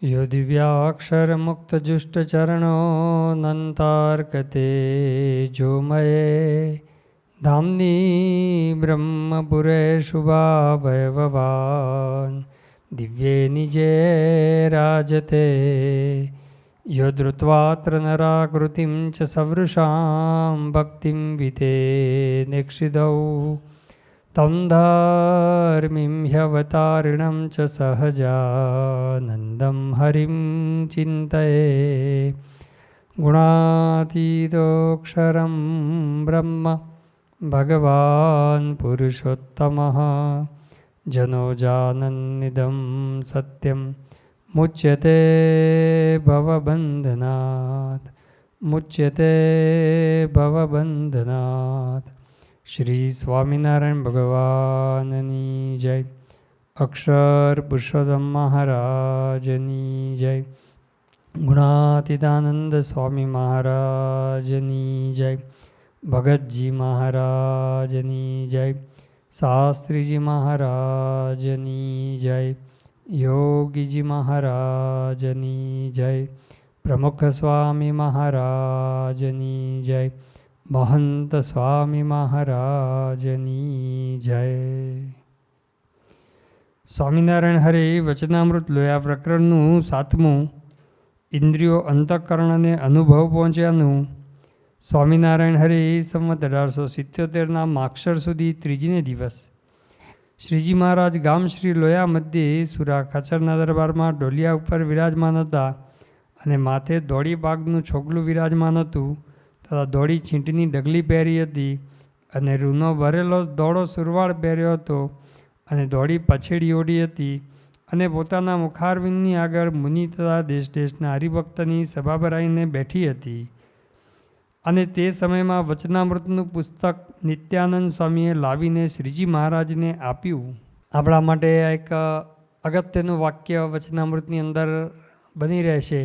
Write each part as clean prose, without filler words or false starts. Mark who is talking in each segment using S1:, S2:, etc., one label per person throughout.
S1: यो दिव्याक्षरमुक्तजुष्टचरणो नन्तार्कते जोमये धाम्नी ब्रह्मपुरे शुभावयववान् दिव्ये निजे राजते यो धृत्वात्र नराकृतिं च सवृषां भक्तिं विते निक्षिदौ तं धर्मीं ह्यवतारिणं च सहजानन्दं हरिं चिन्तये गुणातीतोऽक्षरं ब्रह्म भगवान् पुरुषोत्तमः जनो जानन्निदं सत्यं मुच्यते भवबन्धनात् श्री स्वामिनारायण भगवाननी जय। अक्षर पुरुषोत्तम महाराजनी जय। गुणातीतानंद स्वामी महाराजनी जय। भगतजी महाराजनी जय। शास्त्रीजी महाराजनी जय। योगीजी महाराजनी जय। प्रमुख स्वामी महाराजनी जय। महंत स्वामी महाराजनी जय। स्वामीनारायण हरे वचनामृत लोया प्रकरणનું 7મું ઇન્દ્રિયો અંતઃકરણ અને અનુભવ પહોંચ્યાનું સ્વામિનારાયણ હરે સંવત 1877ના માક્ષર સુધી ત્રીજીને દિવસ શ્રીજી મહારાજ ગામ શ્રી લોયા મધ્યે સુરા ખાચરના દરબારમાં ડોલિયા ઉપર વિરાજમાન હતા અને માથે ધોળી પાગનું છોગલું વિરાજમાન હતું તથા ધોળી છીંટની ડગલી પહેરી હતી અને રૂનો ભરેલો ધોળો સુરવાળ પહેર્યો હતો અને ધોળી પછેડી ઓઢી હતી અને પોતાના મુખારવિંદની આગળ મુનિ તથા દેશ દેશના હરિભક્તની સભા ભરાઈને બેઠી હતી અને તે સમયમાં વચનામૃતનું પુસ્તક નિત્યાનંદ સ્વામીએ લાવીને શ્રીજી મહારાજને આપ્યું. આપણા માટે એક અગત્યનું વાક્ય વચનામૃતની અંદર બની રહેશે,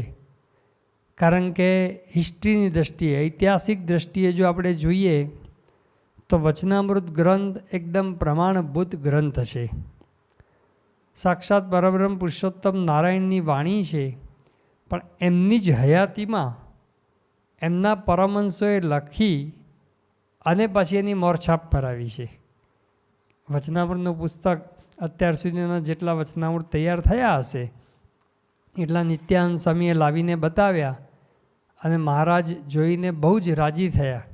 S1: કારણ કે હિસ્ટ્રીની દૃષ્ટિએ, ઐતિહાસિક દૃષ્ટિએ જો આપણે જોઈએ તો વચનામૃત ગ્રંથ એકદમ પ્રમાણભૂત ગ્રંથ છે. સાક્ષાત પરબ્રહ્મ પુરુષોત્તમ નારાયણની વાણી છે, પણ એમની જ હયાતીમાં એમના પરમહંસોએ લખી અને પછી એની મોરછાપ કરાવી છે. વચનામૃતનું પુસ્તક અત્યાર સુધીના જેટલા વચનામૃત તૈયાર થયા હશે એટલા નિત્યાનંદ સ્વામીએ લાવીને બતાવ્યા અને મહારાજ જોઈને બહુ જ રાજી થયા,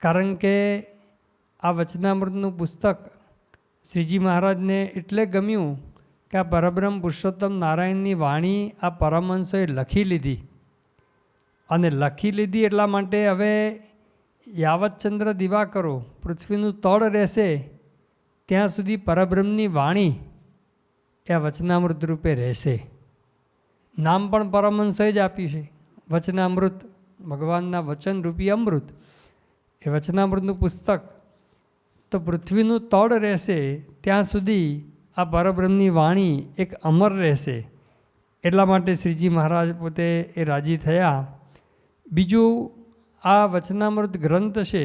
S1: કારણ કે આ વચનામૃતનું પુસ્તક શ્રીજી મહારાજને એટલે ગમ્યું કે આ પરબ્રહ્મ પુરુષોત્તમ નારાયણની વાણી આ પરમહંસોએ લખી લીધી અને લખી લીધી એટલા માટે હવે યાવતચંદ્ર દિવાકરો પૃથ્વીનું તળ રહેશે ત્યાં સુધી પરબ્રહ્મની વાણી એ વચનામૃત રૂપે રહેશે. નામ પણ પરમહંસોએ જ આપ્યું છે, વચનામૃત, ભગવાનના વચનરૂપી અમૃત. એ વચનામૃતનું પુસ્તક તો પૃથ્વીનું તળ રહેશે ત્યાં સુધી આ પરબ્રહ્મની વાણી એક અમર રહેશે. એટલા માટે શ્રીજી મહારાજ પોતે એ રાજી થયા. બીજું, આ વચનામૃત ગ્રંથ છે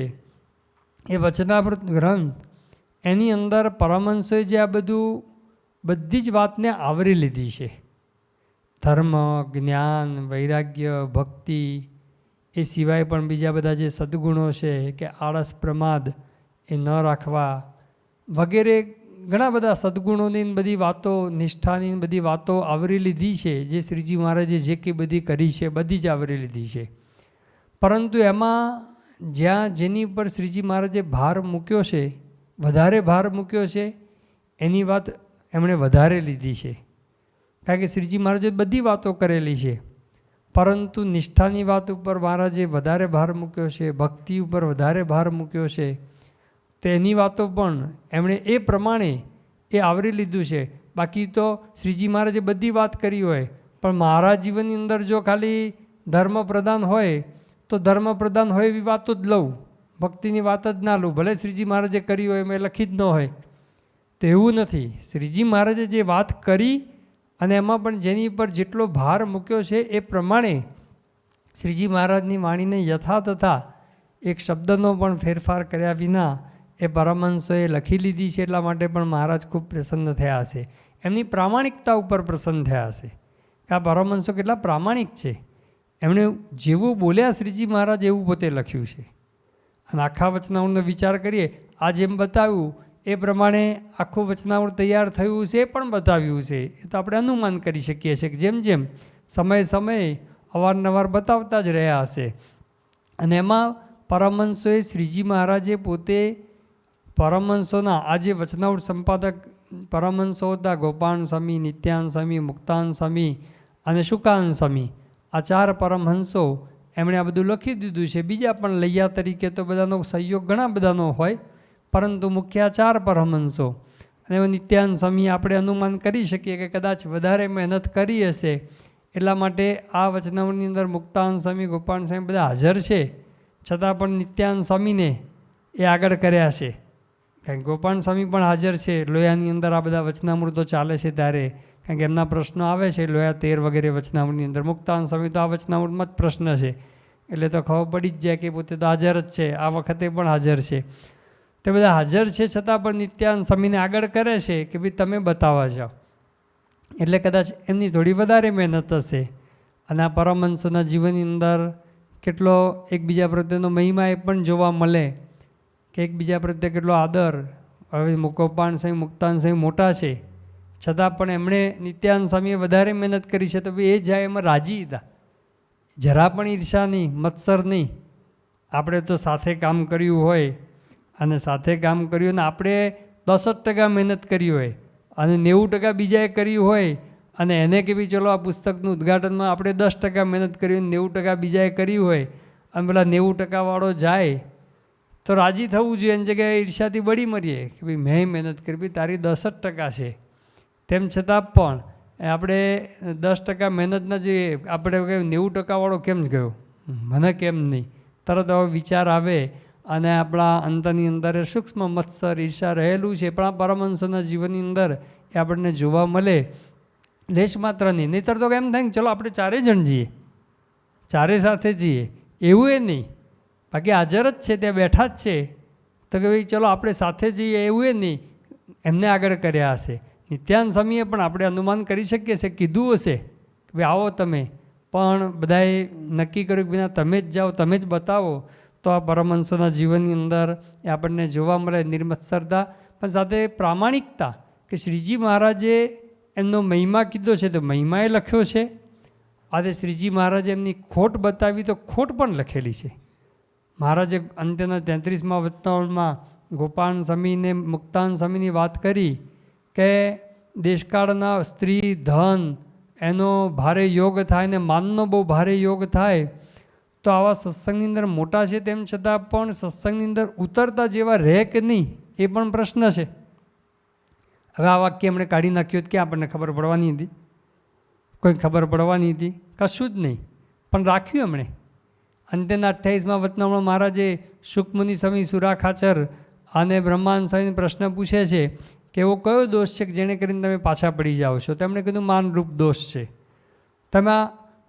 S1: એ વચનામૃત ગ્રંથ એની અંદર પરમહંસોએ જે આ બધી જ વાતને આવરી લીધી છે. ધર્મ, જ્ઞાન, વૈરાગ્ય, ભક્તિ, એ સિવાય પણ બીજા બધા જે સદ્ગુણો છે કે આળસ, પ્રમાદ એ ન રાખવા વગેરે ઘણા બધા સદ્ગુણોની બધી વાતો, નિષ્ઠાની બધી વાતો આવરી લીધી છે. જે શ્રીજી મહારાજે જે કંઈ બધી કરી છે બધી જ આવરી લીધી છે. પરંતુ એમાં જ્યાં જેની ઉપર શ્રીજી મહારાજે ભાર મૂક્યો છે, વધારે ભાર મૂક્યો છે, એની વાત એમણે વધારે લીધી છે. કારણ કે શ્રીજી મહારાજે બધી વાતો કરેલી છે, પરંતુ નિષ્ઠાની વાત ઉપર મહારાજે વધારે ભાર મૂક્યો છે, ભક્તિ ઉપર વધારે ભાર મૂક્યો છે. તો એની વાતો પણ એમણે એ પ્રમાણે એ આવરી લીધું છે. બાકી તો શ્રીજી મહારાજે બધી વાત કરી હોય, પણ મારા જીવનની અંદર જો ખાલી ધર્મ પ્રધાન હોય તો ધર્મ પ્રધાન હોય એવી વાતો જ લઉં, ભક્તિની વાત જ ના લઉં, ભલે શ્રીજી મહારાજે કરી હોય મેં લખી જ ન હોય. તો એવું નથી. શ્રીજી મહારાજે જે વાત કરી અને એમાં પણ જેની પર જેટલો ભાર મૂક્યો છે એ પ્રમાણે શ્રીજી મહારાજની વાણીને યથાતથા એક શબ્દનો પણ ફેરફાર કર્યા વિના એ પરમહંસોએ લખી લીધી છે. એટલા માટે પણ મહારાજ ખૂબ પ્રસન્ન થયા હશે. એમની પ્રામાણિકતા ઉપર પ્રસન્ન થયા હશે કે આ પરમહંસો કેટલા પ્રામાણિક છે. એમણે જેવું બોલ્યા શ્રીજી મહારાજ એવું પોતે લખ્યું છે. અને આખા વચનામૃતનો વિચાર કરીએ, આ જેમ બતાવ્યું એ પ્રમાણે આખું વચનામૃત તૈયાર થયું છે એ પણ બતાવ્યું છે. એ તો આપણે અનુમાન કરી શકીએ છીએ કે જેમ જેમ સમયે અવારનવાર બતાવતા જ રહ્યા હશે. અને એમાં પરમહંસોએ શ્રીજી મહારાજે પોતે પરમહંસોના આ જે વચનામૃત સંપાદક પરમહંસો હતા, ગોપાલ સ્વામી, નિત્યાનંદ સ્વામી, મુક્તાનંદ સ્વામી અને શુકાનંદ સ્વામી, આ 4 પરમહંસો એમણે આ બધું લખી દીધું છે. બીજા પણ લૈયા તરીકે તો બધાનો સહયોગ ઘણા બધાનો હોય, પરંતુ મુખ્ય 4 પરમહંસો. અને નિત્યાનંદ સ્વામી આપણે અનુમાન કરી શકીએ કે કદાચ વધારે મહેનત કરી હશે, એટલા માટે આ વચનામૃતની અંદર મુક્તાનંદ સ્વામી, ગોપાલ સ્વામી બધા હાજર છે, છતાં પણ નિત્યાનંદ સ્વામીને એ આગળ કર્યા છે. કારણ કે ગોપાલ સ્વામી પણ હાજર છે લોયાની અંદર. આ બધા વચનામૃતો ચાલે છે ત્યારે, કારણ કે એમના પ્રશ્નો આવે છે લોયા 13 વગેરે વચનામૃતની અંદર. મુક્તાનંદ સ્વામી તો આ વચનામૃતમાં જ પ્રશ્ન છે, એટલે તો ખબર પડી જ જાય કે પોતે તો હાજર જ છે, આ વખતે પણ હાજર છે. તે બધા હાજર છે છતાં પણ નિત્યાનંદ સ્વામીને આગળ કરે છે કે ભાઈ તમે બતાવવા જાઓ. એટલે કદાચ એમની થોડી વધારે મહેનત હશે. અને આ પરમહંસોના જીવનની અંદર કેટલો એકબીજા પ્રત્યેનો મહિમા એ પણ જોવા મળે કે એકબીજા પ્રત્યે કેટલો આદર. હવે ગોપાલ સ્વામી, મુક્તાનંદ સ્વામી મોટા છે, છતાં પણ એમણે નિત્યાનંદ સ્વામીએ વધારે મહેનત કરી છે, તો એ જાય એમાં રાજી હતા. જરા પણ ઈર્ષા નહીં, મત્સર નહીં. આપણે તો સાથે કામ કર્યું હોય અને સાથે કામ કર્યું ને આપણે 10% મહેનત કરી હોય અને 90% બીજાએ કર્યું હોય, અને એને કે ભાઈ ચલો આ પુસ્તકનું ઉદ્ઘાટનમાં આપણે 10% મહેનત કરી હોય, 90% બીજાએ કર્યું હોય, અને પેલા 90% વાળો જાય તો રાજી થવું જોઈએ. એની જગ્યાએ ઈર્ષાથી બળી મરીએ કે ભાઈ મેં મહેનત કરી, ભાઈ તારી 10% છે. તેમ છતાં પણ આપણે 10% મહેનત ન જોઈએ, આપણે કહ્યું 90% વાળો કેમ ગયો, મને કેમ નહીં, તરત હવે વિચાર આવે. અને આપણા અંતરની અંદર સૂક્ષ્મ મત્સર, ઈર્ષા રહેલું છે, પણ આ પરમહંસોના જીવનની અંદર એ આપણને જોવા મળે લેશ માત્ર નહીં. નહીંતર તો એમ થાય કે ચલો આપણે 4 જણ જઈએ, 4 સાથે જઈએ, એવું એ નહીં. બાકી હાજર જ છે, ત્યાં બેઠા જ છે, તો કે ભાઈ ચલો આપણે સાથે જઈએ, એવું એ નહીં. એમને આગળ કર્યા હશે. નિત્યાનંદ સ્વામીએ પણ આપણે અનુમાન કરી શકીએ છીએ, કીધું હશે કે ભાઈ આવો તમે, પણ બધાએ નક્કી કર્યું કે ભાઈ તમે જ જાઓ, તમે જ બતાવો. તો આ પરમહંસોના જીવનની અંદર એ આપણને જોવા મળે નિર્મત્સરતા, પણ સાથે પ્રામાણિકતા. કે શ્રીજી મહારાજે એમનો મહિમા કીધો છે તો મહિમાએ લખ્યો છે. આજે શ્રીજી મહારાજે એમની ખોટ બતાવી તો ખોટ પણ લખેલી છે. મહારાજે અંત્યના 33મા વચનામૃતમાં ગોપાલ સ્વામીને, મુક્તાનંદ સ્વામીની વાત કરી કે દેશકાળના સ્ત્રી, ધન એનો ભારે યોગ થાય ને માનનો બહુ ભારે યોગ થાય. તો આવા સત્સંગની અંદર મોટા છે, તેમ છતાં પણ સત્સંગની અંદર ઉતરતા જેવા રહે કે નહીં એ પણ પ્રશ્ન છે. હવે આ વાક્ય એમણે કાઢી નાખ્યું કે આપણને ખબર પડવાની હતી, કોઈ ખબર પડવાની હતી કશું જ નહીં, પણ રાખ્યું એમણે. અંત્યના 28મા વચનામૃતમાં મહારાજે શુકમુનિ સ્વામી, સુરા ખાચર અને બ્રહ્માનંદ સ્વામીને પ્રશ્ન પૂછે છે કે એવો કયો દોષ છે કે જેને કરીને તમે પાછા પડી જાઓ છો? તેમણે કીધું માનરૂપ દોષ છે. તમે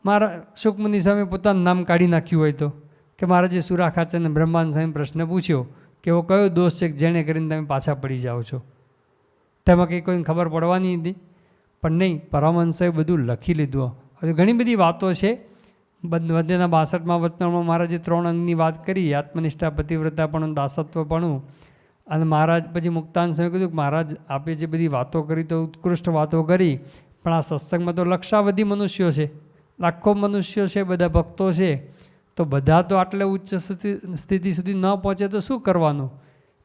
S1: મારા શુકમુનિ સ્વામી પોતાનું નામ કાઢી નાખ્યું હોય તો, કે મહારાજે સુરા ખાચર અને બ્રહ્માનંદ સ્વામીને પ્રશ્ન પૂછ્યો કે એવો કયો દોષ છે કે જેને કરીને તમે પાછા પડી જાઓ છો? તેમાં કંઈ કોઈને ખબર પડવાની હતી, પણ નહીં, પરમહંસોએ બધું લખી લીધું. હવે ઘણી બધી વાતો છે. મધ્યના 62મા વચનામૃતમાં મહારાજે 3 અંગની વાત કરી, આત્મનિષ્ઠા, પતિવ્રતાપણું, દાસત્વપણું. અને મહારાજ પછી મુક્તાનંદ સ્વામીએ કીધું કે મહારાજ આપે જે બધી વાતો કરી તો ઉત્કૃષ્ટ વાતો કરી, પણ આ સત્સંગમાં તો લક્ષાવધિ મનુષ્યો છે, લાખો મનુષ્યો છે, બધા ભક્તો છે, તો બધા તો આટલે ઉચ્ચ સ્થિતિ સુધી ન પહોંચે તો શું કરવાનું?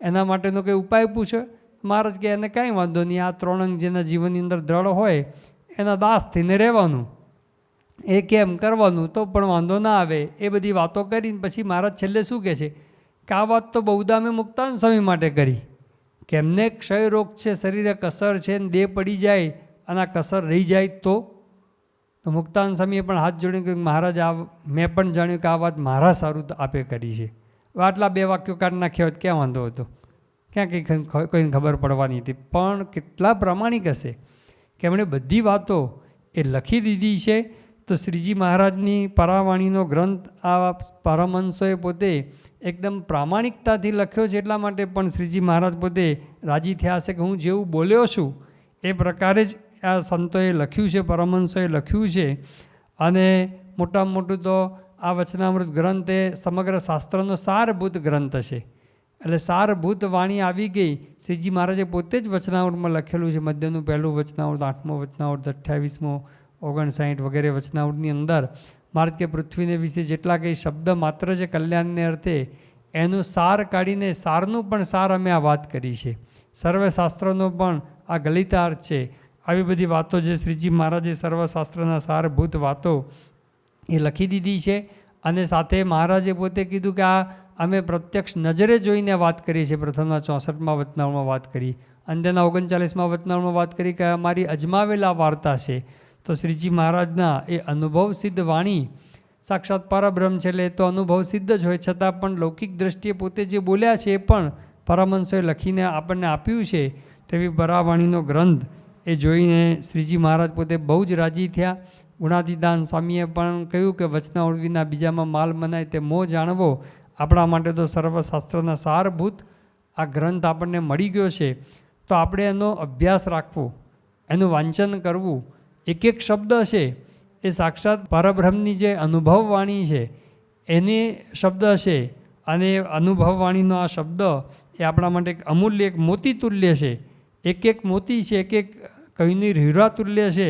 S1: એના માટેનો કંઈ ઉપાય પૂછો. મહારાજ કે એને કાંઈ વાંધો નહીં, આ 3 અંગ જેના જીવનની અંદર દ્રઢ હોય એના દાસ થઈને રહેવાનું, એ કેમ કરવાનું તો પણ વાંધો ના આવે. એ બધી વાતો કરીને પછી મહારાજ છેલ્લે શું કહે છે કે આ વાત તો બહુધા મેં મુક્તાનંદ સ્વામી માટે કરી, કે એમને ક્ષય રોગ છે, શરીરે કસર છે, ને દેહ પડી જાય અને આ કસર રહી જાય તો મુક્તાનંદ સ્વામીએ પણ હાથ જોડીને કહ્યું મહારાજ આ મેં પણ જાણ્યું કે આ વાત મારા સારું આપે કરી છે. આટલા 2 વાક્યો કાઢી નાખ્યા હોત ક્યાં વાંધો હતો, ક્યાં કંઈ કોઈને ખબર પડવાની હતી. પણ કેટલા પ્રામાણિક હશે કે એમણે બધી વાતો એ લખી દીધી છે. તો શ્રીજી મહારાજની પરાવાણીનો ગ્રંથ આ પરમહંસોએ પોતે એકદમ પ્રામાણિકતાથી લખ્યો છે. એટલા માટે પણ શ્રીજી મહારાજ પોતે રાજી થયા છે કે હું જેવું બોલ્યો છું એ પ્રકારે જ આ સંતોએ લખ્યું છે, પરમહંસોએ લખ્યું છે. અને મોટામાં મોટું તો આ વચનામૃત ગ્રંથ એ સમગ્ર શાસ્ત્રનો સારભૂત ગ્રંથ છે. એટલે સારભૂત વાણી આવી ગઈ. શ્રીજી મહારાજે પોતે જ વચનામૃતમાં લખેલું છે. મધ્યનું પહેલું વચનામૃત, 8મો વચનામૃત, 28મો, 59 વગેરે વચનામૃતની અંદર મહારાજ કે પૃથ્વીને વિશે જેટલા કંઈ શબ્દ માત્ર છે કલ્યાણને અર્થે, એનું સાર કાઢીને સારનું પણ સાર અમે આ વાત કરી છે. સર્વશાસ્ત્રનો પણ આ ગલિતાર્થ છે. આવી બધી વાતો જે શ્રીજી મહારાજે સર્વશાસ્ત્રના સારભૂત વાતો એ લખી દીધી છે. અને સાથે મહારાજે પોતે કીધું કે આ અમે પ્રત્યક્ષ નજરે જોઈને વાત કરીએ છીએ. પ્રથમના 64મા વચનામૃતમાં વાત કરી, અંત્યના 39મા વચનામૃતમાં વાત કરી કે અમારી અજમાવેલા વાર્તા છે. તો શ્રીજી મહારાજના એ અનુભવ સિદ્ધ વાણી સાક્ષાત પરબ્રહ્મ છે, એટલે એ તો અનુભવ સિદ્ધ જ હોય. છતાં પણ લૌકિક દ્રષ્ટિએ પોતે જે બોલ્યા છે એ પણ પરમહંસોએ લખીને આપણને આપ્યું છે. તેવી બરાવાણીનો ગ્રંથ એ જોઈને શ્રીજી મહારાજ પોતે બહુ જ રાજી થયા. ગુણાતીતાન સ્વામીએ પણ કહ્યું કે વચનામૃત વિના બીજામાં માલ મનાય તે મોહ જાણવો. આપણા માટે તો સર્વશાસ્ત્રના સારભૂત આ ગ્રંથ આપણને મળી ગયો છે. તો આપણે એનો અભ્યાસ રાખવો, એનું વાંચન કરવું. એક એક શબ્દ છે એ સાક્ષાત પરબ્રહ્મની જે અનુભવવાણી છે એની શબ્દ છે. અને અનુભવવાણીનો આ શબ્દ એ આપણા માટે એક અમૂલ્ય, એક મોતી તુલ્ય છે. એક એક મોતી છે, એક એક કહીની હીરા તુલ્ય છે.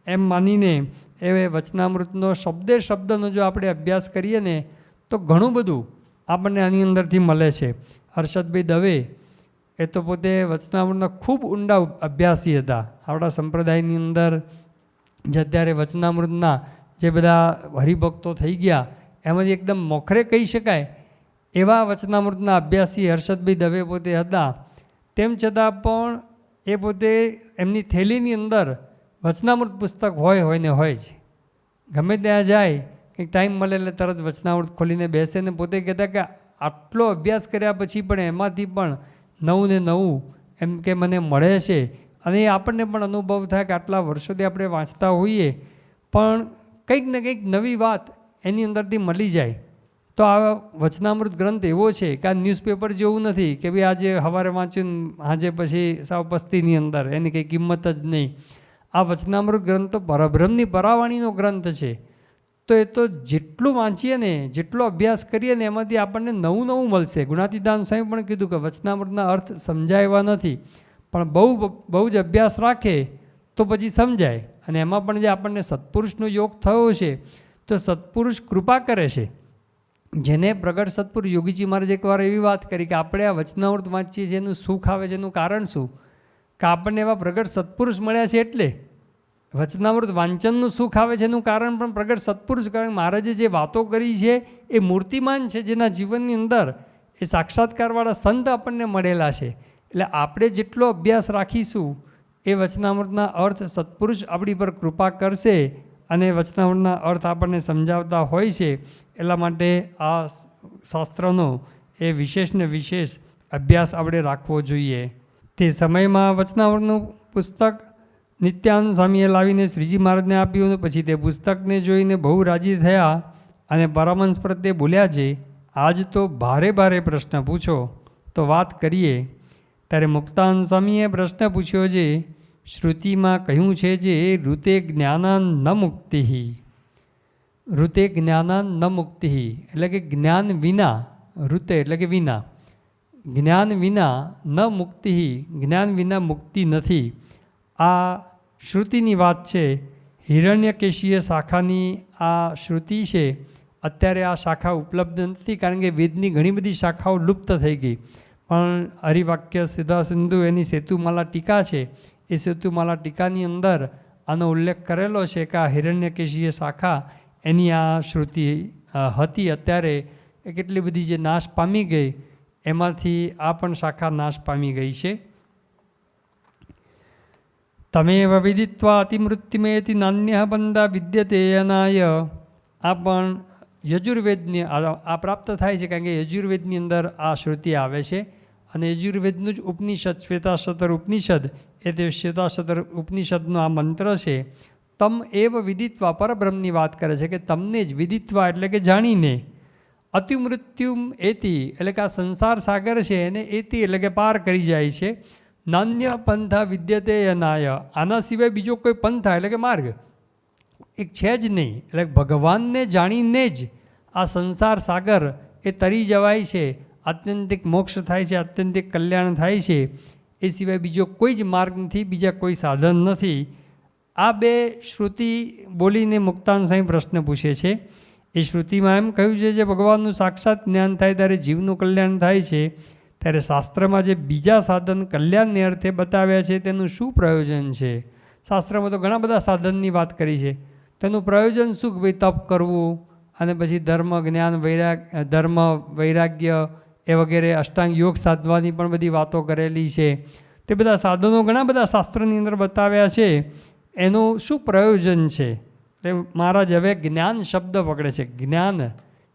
S1: એમ માનીને એ વચનામૃતનો શબ્દે શબ્દનો જો આપણે અભ્યાસ કરીએ ને તો ઘણું બધું આપણને આની અંદરથી મળે છે. હર્ષદભાઈ દવે એ તો પોતે વચનામૃતના ખૂબ ઊંડા અભ્યાસી હતા. આપણા સંપ્રદાયની અંદર જે અત્યારે વચનામૃતના જે બધા હરિભક્તો થઈ ગયા એમાંથી એકદમ મોખરે કહી શકાય એવા વચનામૃતના અભ્યાસી હર્ષદભાઈ દવે પોતે હતા. તેમ છતાં પણ એ પોતે એમની થેલીની અંદર વચનામૃત પુસ્તક હોય ને હોય જ. ગમે ત્યાં જાય, કંઈક ટાઈમ મળે એટલે તરત વચનામૃત ખોલીને બેસે ને પોતે કહેતા કે આટલો અભ્યાસ કર્યા પછી પણ એમાંથી પણ નવું ને નવું એમ કે મને મળે છે. અને એ આપણને પણ અનુભવ થાય કે આટલા વર્ષોથી આપણે વાંચતા હોઈએ પણ કંઈક ને કંઈક નવી વાત એની અંદરથી મળી જાય. તો આ વચનામૃત ગ્રંથ એવો છે કે આ ન્યૂઝપેપર જેવું નથી કે ભાઈ આજે સવારે વાંચ્યું આજે પછી સાવ પસ્તીની અંદર એની કંઈ કિંમત જ નહીં. આ વચનામૃત ગ્રંથ તો પરબ્રહ્મની પરાવાણીનો ગ્રંથ છે. તો એ તો જેટલું વાંચીએ ને, જેટલો અભ્યાસ કરીએ ને એમાંથી આપણને નવું નવું મળશે. ગુણાતીતાન સ્વામી પણ કીધું કે વચનામૃતના અર્થ સમજાય એવા નથી, પણ બહુ જ અભ્યાસ રાખે તો પછી સમજાય. અને એમાં પણ જે આપણને સત્પુરુષનો યોગ થયો છે તો સત્પુરુષ કૃપા કરે છે. જેને પ્રગટ સત્પુરુષ યોગીજી મહારાજ એકવાર એવી વાત કરી કે આપણે આ વચનામૃત વાંચીએ છીએ એનું સુખ આવે છે, એનું કારણ શું? કે આપણને એવા પ્રગટ સત્પુરુષ મળ્યા છે એટલે વચનામૃત વાંચનનું સુખ આવે છે. એનું કારણ પણ પ્રગટ સત્પુરુષ, કારણ મહારાજે જે વાતો કરી છે એ મૂર્તિમાન છે, જેના જીવનની અંદર એ સાક્ષાત્કારવાળા સંત આપણને મળેલા છે. એટલે આપણે જેટલો અભ્યાસ રાખીશું એ વચનામૃતના અર્થ સત્પુરુષ આપણી પર કૃપા કરશે અને વચનામૃતના અર્થ આપણને સમજાવતા હોય છે. એટલા માટે આ શાસ્ત્રનો એ વિશેષ ને વિશેષ અભ્યાસ આપણે રાખવો જોઈએ. તે સમયમાં વચનામૃતનું પુસ્તક નિત્યાનંદ સ્વામીએ લાવીને શ્રીજી મહારાજને આપ્યું. પછી તે પુસ્તકને જોઈને બહુ રાજી થયા અને પરમહંસ પ્રત્યે બોલ્યા છે, આજ તો ભારે ભારે પ્રશ્ન પૂછો તો વાત કરીએ. ત્યારે મુક્તાનંદ સ્વામીએ પ્રશ્ન પૂછ્યો છે, શ્રુતિમાં કહ્યું છે જે ઋતે જ્ઞાનાન ન મુક્તિ, ઋતે જ્ઞાનાન ન મુક્તિ એટલે કે જ્ઞાન વિના, ઋતે એટલે કે વિના, જ્ઞાન વિના ન મુક્તિ, જ્ઞાન વિના મુક્તિ નથી. આ શ્રુતિની વાત છે. હિરણ્યકેશીય શાખાની આ શ્રુતિ છે. અત્યારે આ શાખા ઉપલબ્ધ નથી કારણ કે વેદની ઘણી બધી શાખાઓ લુપ્ત થઈ ગઈ. પણ હરિવાક્ય સિદ્ધા સિંધુ એની સેતુમાલા ટીકા છે. એ સેતુમાલા ટીકાની અંદર આનો ઉલ્લેખ કરેલો છે કે આ હિરણ્યકેશીય શાખા એની આ શ્રુતિ હતી. અત્યારે એ કેટલી બધી જે નાશ પામી ગઈ એમાંથી આ પણ શાખા નાશ પામી ગઈ છે. તમેવ વિદિત્વા અતિમૃત્યુમેતિ નાન્ય બંદા વિદ્યતે અનાય. આ પણ યજુર્વેદની આ પ્રાપ્ત થાય છે કારણ કે યજુર્વેદની અંદર આ શ્રુતિ આવે છે. અને યજુર્વેદનું જ ઉપનિષદ શ્વેતાસતર ઉપનિષદ એ તે શ્વેતાસતર ઉપનિષદનો આ મંત્ર છે. તમ એવ વિદિત્વા, પરબ્રહ્મની વાત કરે છે કે તમને જ વિદિત્વા એટલે કે જાણીને, અતિમૃત્યુમ એતિ એટલે કે આ સંસાર સાગર છે એને એતિ એટલે કે પાર કરી જાય છે. નાન્ય પંથા વિદ્યતે યનાય, આના સિવાય બીજો કોઈ પંથા એટલે કે માર્ગ એક છે જ નહીં. એટલે ભગવાનને જાણીને જ આ સંસાર સાગર એ તરી જવાય છે, આત્યંતિક મોક્ષ થાય છે, આત્યંતિક કલ્યાણ થાય છે. એ સિવાય બીજો કોઈ જ માર્ગ નથી, બીજા કોઈ સાધન નથી. આ બે શ્રુતિ બોલીને મુક્તાન સાંઈ પ્રશ્ન પૂછે છે. એ શ્રુતિમાં એમ કહ્યું છે જે ભગવાનનું સાક્ષાત જ્ઞાન થાય ત્યારે જીવનું કલ્યાણ થાય છે, ત્યારે શાસ્ત્રમાં જે બીજા સાધન કલ્યાણને અર્થે બતાવ્યા છે તેનું શું પ્રયોજન છે? શાસ્ત્રમાં તો ઘણા બધા સાધનની વાત કરી છે, તેનું પ્રયોજન શું? કે ભાઈ તપ કરવું અને પછી ધર્મ જ્ઞાન વૈરાગ્ય એ વગેરે અષ્ટાંગ યોગ સાધવાની પણ બધી વાતો કરેલી છે. તે બધા સાધનો ઘણા બધા શાસ્ત્રની અંદર બતાવ્યા છે. એનું શું પ્રયોજન છે? એટલે મહારાજ હવે જ્ઞાન શબ્દ પકડે છે. જ્ઞાન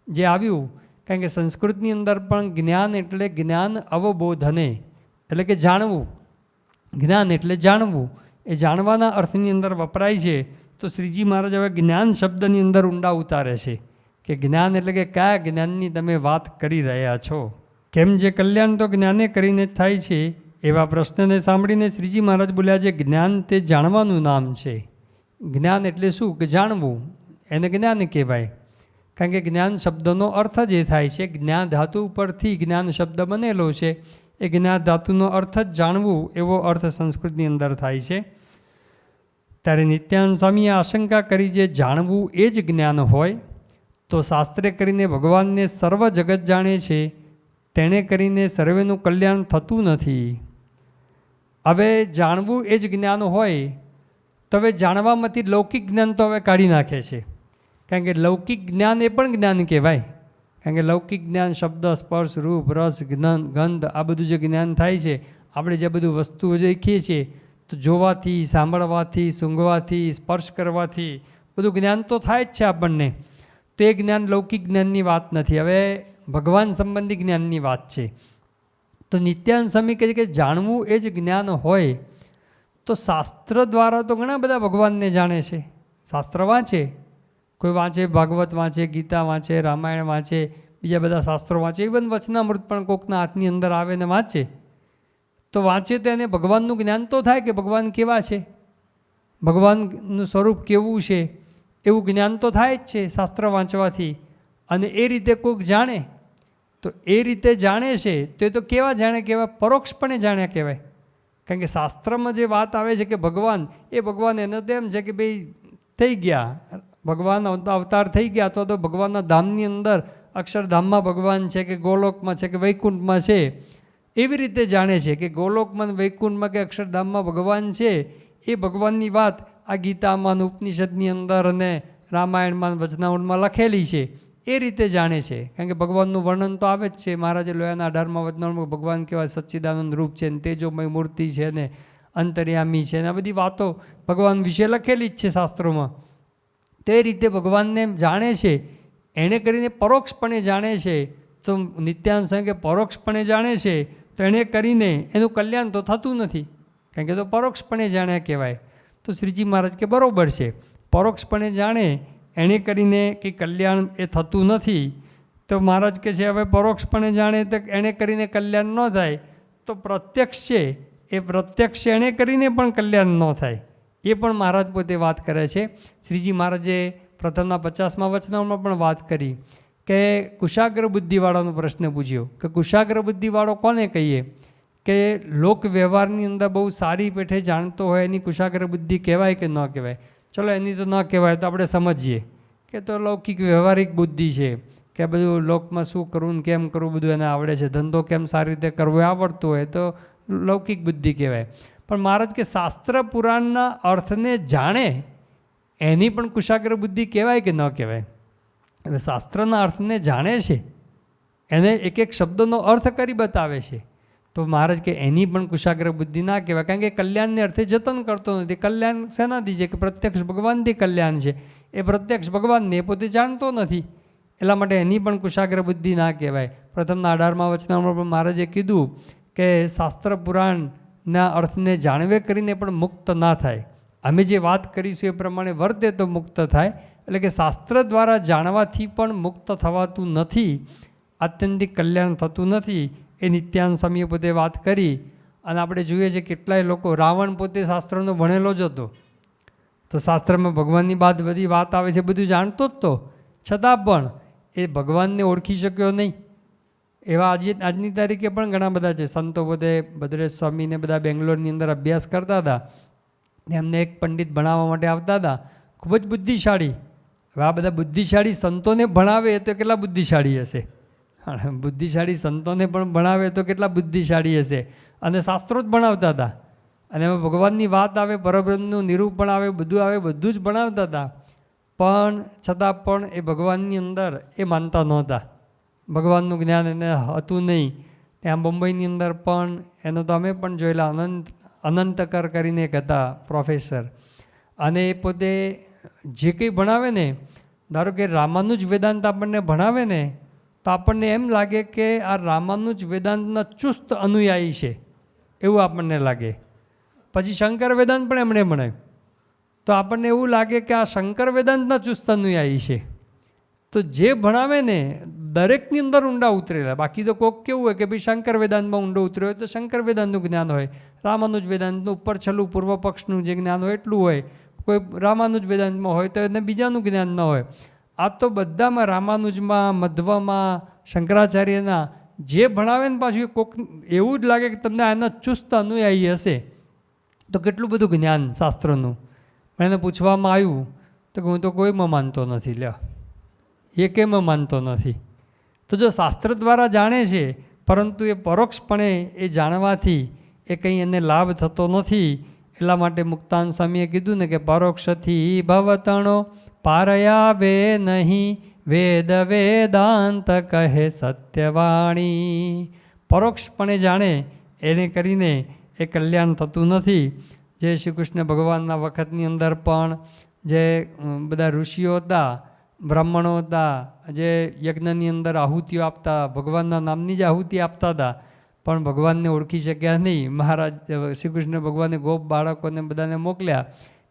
S1: જે આવ્યું, કારણ કે સંસ્કૃતની અંદર પણ જ્ઞાન એટલે જ્ઞાન અવબોધને એટલે કે જાણવું. જ્ઞાન એટલે જાણવું, એ જાણવાના અર્થની અંદર વપરાય છે. તો શ્રીજી મહારાજ હવે જ્ઞાન શબ્દની અંદર ઊંડા ઉતારે છે કે જ્ઞાન એટલે કે કયા જ્ઞાનની તમે વાત કરી રહ્યા છો? કેમ જે કલ્યાણ તો જ્ઞાને કરીને જ થાય છે. એવા પ્રશ્નને સાંભળીને શ્રીજી મહારાજ બોલ્યા છે જ્ઞાન તે જાણવાનું નામ છે. જ્ઞાન એટલે શું? કે જાણવું, એને જ્ઞાન કહેવાય. કારણ કે જ્ઞાન શબ્દનો અર્થ જ એ થાય છે, જ્ઞાન ધાતુ ઉપરથી જ્ઞાન શબ્દ બનેલો છે. એ જ્ઞાન ધાતુનો અર્થ જ જાણવું એવો અર્થ સંસ્કૃતની અંદર થાય છે. ત્યારે નિત્યાનંદ સ્વામીએ આશંકા કરી જે જાણવું એ જ જ્ઞાન હોય તો શાસ્ત્રે કરીને ભગવાનને સર્વ જગત જાણે છે, તેણે કરીને સર્વેનું કલ્યાણ થતું નથી. હવે જાણવું એ જ જ્ઞાન હોય તો હવે જાણવામાંથી લૌકિક જ્ઞાન તો હવે કાઢી નાખે છે. કારણ કે લૌકિક જ્ઞાન એ પણ જ્ઞાન કહેવાય. કારણ કે લૌકિક જ્ઞાન શબ્દ સ્પર્શ રૂપ રસ ગંધ આ બધું જે જ્ઞાન થાય છે, આપણે જે બધું વસ્તુઓ દેખીએ છીએ તો જોવાથી, સાંભળવાથી, સૂંઘવાથી, સ્પર્શ કરવાથી બધું જ્ઞાન તો થાય જ છે આપણને. તો એ જ્ઞાન લૌકિક જ્ઞાનની વાત નથી, હવે ભગવાન સંબંધી જ્ઞાનની વાત છે. તો નિત્યાનંદ સ્વામી કહે છે કે જાણવું એ જ જ્ઞાન હોય તો શાસ્ત્ર દ્વારા તો ઘણા બધા ભગવાનને જાણે છે. શાસ્ત્ર વાંચે, કોઈ વાંચે ભાગવત વાંચે, ગીતા વાંચે, રામાયણ વાંચે, બીજા બધા શાસ્ત્રો વાંચે, ઇવન વચનામૃત પણ કોકના હાથની અંદર આવે ને વાંચે. તો વાંચે તો એને ભગવાનનું જ્ઞાન તો થાય કે ભગવાન કેવા છે, ભગવાનનું સ્વરૂપ કેવું છે એવું જ્ઞાન તો થાય જ છે શાસ્ત્ર વાંચવાથી. અને એ રીતે કોઈક જાણે તો એ રીતે જાણે છે તો એ તો કેવા જાણે કહેવાય? પરોક્ષપણે જાણ્યા કહેવાય. કારણ કે શાસ્ત્રમાં જે વાત આવે છે કે ભગવાન એ ભગવાન એને તો એમ છે કે ભાઈ થઈ ગયા, ભગવાન અવતાર થઈ ગયા, અથવા તો ભગવાનના ધામની અંદર અક્ષરધામમાં ભગવાન છે કે ગોલોકમાં છે કે વૈકુંઠમાં છે, એવી રીતે જાણે છે કે ગોલોકમાં, વૈકુંઠમાં કે અક્ષરધામમાં ભગવાન છે. એ ભગવાનની વાત આ ગીતામાં, ઉપનિષદની અંદર અને રામાયણમાં, વચનામૃતમાં લખેલી છે. એ રીતે જાણે છે. કારણ કે ભગવાનનું વર્ણન તો આવે જ છે. મહારાજે લોયાના 18માં વચનામૃતમાં ભગવાન કેવા સચ્ચિદાનંદ રૂપ છે ને તેજોમય મૂર્તિ છે ને અંતર્યામી છે ને આ બધી વાતો ભગવાન વિશે લખેલી જ છે શાસ્ત્રોમાં. તો એ રીતે ભગવાનને જાણે છે, એણે કરીને પરોક્ષપણે જાણે છે. તો નિત્યાનંદ સ્વામી કે પરોક્ષપણે જાણે છે તો એણે કરીને એનું કલ્યાણ તો થતું નથી, કારણ કે તો પરોક્ષપણે જાણ્યા કહેવાય. તો શ્રીજી મહારાજ કે બરાબર છે, પરોક્ષપણે જાણે એણે કરીને કે કલ્યાણ એ થતું નથી. તો મહારાજ કહે છે હવે પરોક્ષપણે જાણે તો એણે કરીને કલ્યાણ ન થાય તો પ્રત્યક્ષ છે, એ પ્રત્યક્ષ એણે કરીને પણ કલ્યાણ ન થાય. એ પણ મહારાજ પોતે વાત કરે છે. શ્રીજી મહારાજે પ્રથમના 50મા વચનામાં પણ વાત કરી કે કુશાગ્ર બુદ્ધિવાળાનો પ્રશ્ન પૂછ્યો કે કુશાગ્ર બુદ્ધિવાળો કોને કહીએ? કે લોક વ્યવહારની અંદર બહુ સારી પેઠે જાણતો હોય એની કુશાગ્ર બુદ્ધિ કહેવાય કે ન કહેવાય? ચલો એની તો ન કહેવાય તો આપણે સમજીએ કે તો લૌકિક વ્યવહારિક બુદ્ધિ છે, કે બધું લોકમાં શું કરવું ને કેમ કરવું બધું એને આવડે છે, ધંધો કેમ સારી રીતે કરવો એ આવડતું હોય તો લૌકિક બુદ્ધિ કહેવાય. પણ મહારાજ કે શાસ્ત્ર પુરાણના અર્થને જાણે એની પણ કુશાગ્ર બુદ્ધિ કહેવાય કે ન કહેવાય? હવે શાસ્ત્રના અર્થને જાણે છે, એને એક એક શબ્દનો અર્થ કરી બતાવે છે, તો મહારાજ કે એની પણ કુશાગ્ર બુદ્ધિ ના કહેવાય. કારણ કે કલ્યાણને અર્થે જતન કરતો નથી. કલ્યાણ શેનાથી છે? કે પ્રત્યક્ષ ભગવાનથી કલ્યાણ છે. એ પ્રત્યક્ષ ભગવાનને એ પોતે જાણતો નથી, એટલા માટે એની પણ કુશાગ્ર બુદ્ધિ ના કહેવાય. પ્રથમના 18મા વચનામાં પણ મહારાજે કીધું કે શાસ્ત્ર પુરાણના અર્થને જાણવે કરીને પણ મુક્ત ના થાય. અમે જે વાત કરીશું એ પ્રમાણે વર્તે તો મુક્ત થાય. એટલે કે શાસ્ત્ર દ્વારા જાણવાથી પણ મુક્ત થવાતું નથી, આત્યંતિક કલ્યાણ થતું નથી. એ નિત્યાનંદ સ્વામીએ પોતે વાત કરી. અને આપણે જોઈએ છીએ કેટલાય લોકો, રાવણ પોતે શાસ્ત્રનો ભણેલો જ હતો, તો શાસ્ત્રમાં ભગવાનની બધી વાત આવે છે બધું જાણતો જ તો, છતાં પણ એ ભગવાનને ઓળખી શક્યો નહીં. એવા આજની તારીખે પણ ઘણા બધા છે. સંતો પોતે ભદ્રેશ સ્વામીને બધા બેંગ્લોરની અંદર અભ્યાસ કરતા હતા, એમને એક પંડિત ભણાવવા માટે આવતા હતા, ખૂબ જ બુદ્ધિશાળી. હવે આ બધા બુદ્ધિશાળી સંતોને ભણાવે તો કેટલા બુદ્ધિશાળી હશે, બુદ્ધિશાળી સંતોને પણ ભણાવે તો કેટલા બુદ્ધિશાળી હશે. અને શાસ્ત્રો જ ભણાવતા હતા, અને એમાં ભગવાનની વાત આવે, પરબ્રહ્મનું નિરૂપણ આવે, બધું આવે, બધું જ ભણાવતા હતા. પણ છતાં પણ એ ભગવાનની અંદર એ માનતા નહોતા, ભગવાનનું જ્ઞાન એને હતું નહીં. ત્યાં મુંબઈની અંદર પણ એનો તો અમે પણ જોયેલા, અનંતકર કરીને એક હતા પ્રોફેસર, અને એ પોતે જે કંઈ ભણાવે ને, ધારો કે રામાનુજ વેદાંત આપણને ભણાવે ને, તો આપણને એમ લાગે કે આ રામાનુજ વેદાંતના ચુસ્ત અનુયાયી છે એવું આપણને લાગે. પછી શંકર વેદાંત પણ એમણે ભણાવ્યું, તો આપણને એવું લાગે કે આ શંકર વેદાંતના ચુસ્ત અનુયાયી છે. તો જે ભણાવે ને દરેકની અંદર ઊંડા ઉતરેલા. બાકી તો કોઈક કેવું હોય કે ભાઈ શંકર વેદાંતમાં ઊંડો ઉતર્યો હોય તો શંકર વેદાંતનું જ્ઞાન હોય, રામાનુજ વેદાંતનું ઉપર છેલ્લું પૂર્વ પક્ષનું જે જ્ઞાન હોય એટલું હોય, કોઈ રામાનુજ વેદાંતમાં હોય તો એને બીજાનું જ્ઞાન ન હોય. આ તો બધામાં રામાનુજમાં, મધ્વમાં, શંકરાચાર્યના જે ભણાવે ને પાછું કોઈક એવું જ લાગે કે તમને આના ચુસ્ત અનુયાયી હશે. તો કેટલું બધું જ્ઞાન શાસ્ત્રનું. પણ એને પૂછવામાં આવ્યું તો હું તો કોઈમાં માનતો નથી, લ્યો એ કેમાં માનતો નથી. તો જો શાસ્ત્ર દ્વારા જાણે છે, પરંતુ એ પરોક્ષપણે એ જાણવાથી એ કંઈ એને લાભ થતો નથી. એટલા માટે મુક્તાન સ્વામીએ કીધું ને કે પરોક્ષથી ભવતણો પારયાવે નહીં, વેદ વેદાંત કહે સત્યવાણી. પરોક્ષપણે જાણે એને કરીને એ કલ્યાણ થતું નથી. જે શ્રી કૃષ્ણ ભગવાનના વખતની અંદર પણ જે બધા ઋષિઓ હતા, બ્રાહ્મણો હતા, જે યજ્ઞની અંદર આહુતિઓ આપતા, ભગવાનના નામની જ આહુતિ આપતા હતા, પણ ભગવાનને ઓળખી શક્યા નહીં. મહારાજ શ્રી કૃષ્ણ ભગવાને ગોપ બાળકોને બધાને મોકલ્યા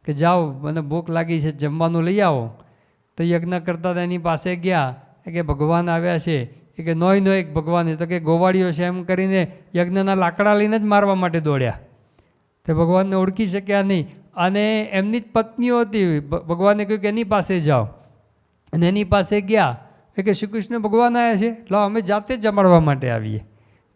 S1: કે જાઓ, મને ભૂખ લાગી છે, જમવાનું લઈ આવો. તો યજ્ઞ કરતા હતા એની પાસે ગયા કે ભગવાન આવ્યા છે. એ કે નોય એક ભગવાન, તો કે ગોવાળીઓ છે એમ કરીને યજ્ઞના લાકડા લઈને જ મારવા માટે દોડ્યા. તે ભગવાનને ઓળખી શક્યા નહીં. અને એમની જ પત્નીઓ હતી, ભગવાને કહ્યું કે એની પાસે જાઓ, અને એની પાસે ગયા. એ કે શ્રી કૃષ્ણ ભગવાન આવ્યા છે, લો અમે જાતે જ જમાડવા માટે આવીએ.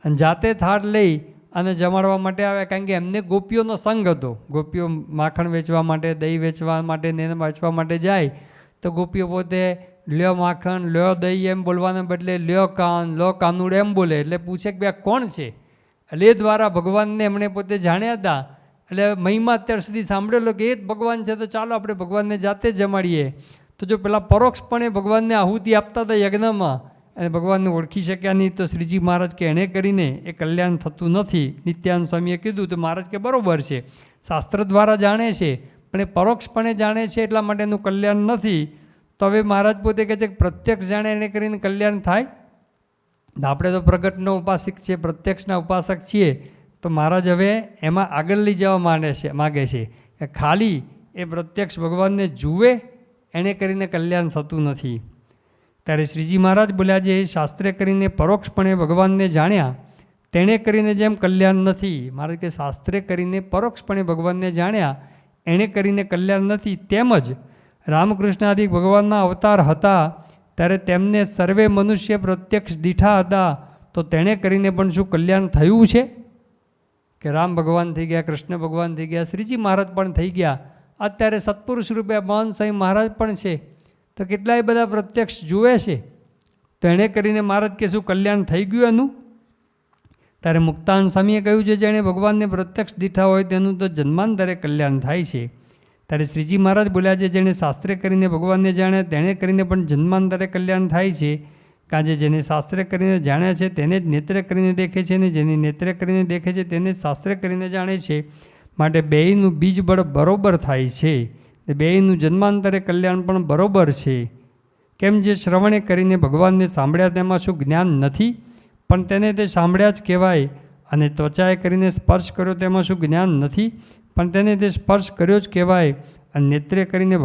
S1: અને જાતે થાળ લઈ અને જમાડવા માટે આવ્યા, કારણ કે એમને ગોપીઓનો સંગ હતો. ગોપીઓ માખણ વેચવા માટે, દહીં વેચવા માટે ને એને વેચવા માટે જાય, તો ગોપીઓ પોતે લ્યો માખણ, લ્યો દહીં એમ બોલવાને બદલે લ્યો કાન, લો કાનુડ એમ બોલે. એટલે પૂછે કે આ કોણ છે? એટલે એ દ્વારા ભગવાનને એમણે પોતે જાણ્યા હતા. એટલે મહિમા અત્યાર સુધી સાંભળેલો કે એ જ ભગવાન છે, તો ચાલો આપણે ભગવાનને જાતે જ જમાડીએ. તો જો પેલા પરોક્ષપણે ભગવાનને આહુતિ આપતા હતા યજ્ઞમાં, અને ભગવાનને ઓળખી શક્યા નહીં, તો શ્રીજી મહારાજ કે એણે કરીને એ કલ્યાણ થતું નથી. નિત્યાનંદ સ્વામીએ કીધું તો મહારાજ કે બરાબર છે, શાસ્ત્ર દ્વારા જાણે છે, પણ એ પરોક્ષપણે જાણે છે એટલા માટે એનું કલ્યાણ નથી. તો હવે મહારાજ પોતે કહે છે કે પ્રત્યક્ષ જાણે એને કરીને કલ્યાણ થાય. આપણે તો પ્રગટનો ઉપાસક છીએ, પ્રત્યક્ષના ઉપાસક છીએ. તો મહારાજ હવે એમાં આગળ લઈ જવા માગે છે કે ખાલી એ પ્રત્યક્ષ ભગવાનને જુએ એણે કરીને કલ્યાણ થતું નથી. ત્યારે શ્રીજી મહારાજ બોલ્યા, જે શાસ્ત્રે કરીને પરોક્ષપણે ભગવાનને જાણ્યા તેણે કરીને જેમ કલ્યાણ નથી. મહારાજ કે શાસ્ત્રે કરીને પરોક્ષપણે ભગવાનને જાણ્યા એણે કરીને કલ્યાણ નથી. તેમજ રામકૃષ્ણાદિક ભગવાનના અવતાર હતા ત્યારે તેમને સર્વે મનુષ્ય પ્રત્યક્ષ દીઠા હતા, તો તેણે કરીને પણ શું કલ્યાણ થયું છે? કે રામ ભગવાન થઈ ગયા, કૃષ્ણ ભગવાન થઈ ગયા, શ્રીજી મહારાજ પણ થઈ ગયા, અત્યારે સત્પુરુષ રૂપે મહંત સ્વામી મહારાજ પણ છે, તો કેટલાય બધા પ્રત્યક્ષ જુએ છે, તો એણે કરીને મહારાજ કે શું કલ્યાણ થઈ ગયું એનું? ત્યારે મુક્તાન સ્વામીએ કહ્યું છે, જેણે ભગવાનને પ્રત્યક્ષ દીઠા હોય તેનું તો જન્માંતરે કલ્યાણ થાય છે. ત્યારે શ્રીજી મહારાજ બોલ્યા છે, જેણે શાસ્ત્રે કરીને ભગવાનને જાણ્યા તેણે કરીને પણ જન્માંતરે કલ્યાણ થાય છે. કાજે જેને શાસ્ત્રે કરીને જાણ્યા છે તેને જ નેત્રે કરીને દેખે છે, અને જેને નેત્રે કરીને દેખે છે તેને જ શાસ્ત્રે કરીને જાણે છે. માટે બેયનું બીજ બળ બરોબર થાય છે, બેયનું જન્માંતરે કલ્યાણ પણ બરોબર છે. કેમ જે શ્રવણે કરીને ભગવાનને સાંભળ્યા તેમાં શું જ્ઞાન નથી, પણ તેને તે સાંભળ્યા જ કહેવાય. અને ત્વચાએ કરીને સ્પર્શ કર્યો તેમાં શું જ્ઞાન નથી, પણ તેને તે સ્પર્શ કર્યો જ કહેવાય. અને નેત્રે કરીને